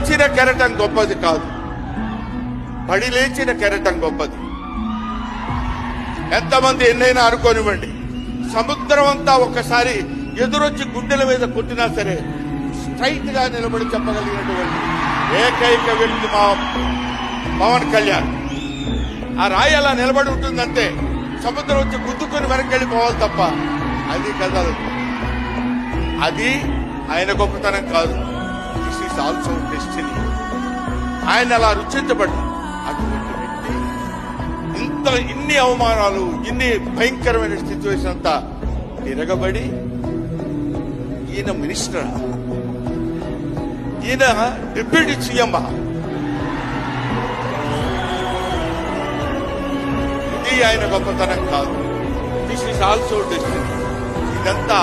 లేచిన కెరటం గొప్పది కాదు, పడి లేచిన కెరటం గొప్పది. ఎంతమంది ఎన్నైనా అనుకోనివ్వండి, సముద్రం అంతా ఒక్కసారి ఎదురొచ్చి గుండెల మీద కొట్టినా సరే స్ట్రైట్ గా నిలబడి చెప్పగలిగినటువంటి ఏకైక వ్యక్తి మా పవన్ కళ్యాణ్. ఆ రాయి అలా నిలబడి ఉంటుందంటే సముద్రం వచ్చి గుద్దుకొని వెనక్కి వెళ్ళిపోవాలి తప్ప అది కదలదు. అది ఆయన గొప్పతనం కాదు, దిస్ ఈస్ ఆల్సో డెస్టినీ. ఆయన అలా రుచించబడ్డారు. అటువంటి వ్యక్తి ఇన్ని అవమానాలు, ఇన్ని భయంకరమైన సిచ్యువేషన్ అంతా తిరగబడి ఈయన మినిస్టర్, ఈయన డిప్యూటీ సీఎం. ఇది ఆయన గొప్పతనం కాదు, దిస్ ఈస్ ఆల్సో డెస్టినీ. ఇదంతా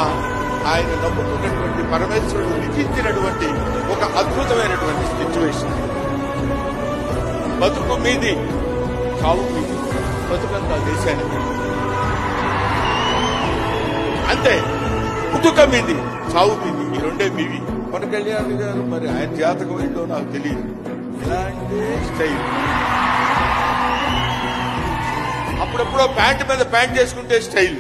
ఆయన నమ్ముకున్నటువంటి పరమేశ్వరుడు లిఖించినటువంటి ఒక అద్భుతమైనటువంటి సిచ్యువేషన్. బతుకు మీది, చావు మీది, బతుకంతా దేశానికి అంతే. పుట్టుక మీది, చావు మీది, ఈ రెండే మీవి. పవన్ కళ్యాణ్ గారు మరి ఆయన జాతకం ఏంటో నాకు తెలియదు, ఇలాంటి స్టైల్. అప్పుడెప్పుడో ప్యాంట్ మీద ప్యాంట్ చేసుకుంటే స్టైల్,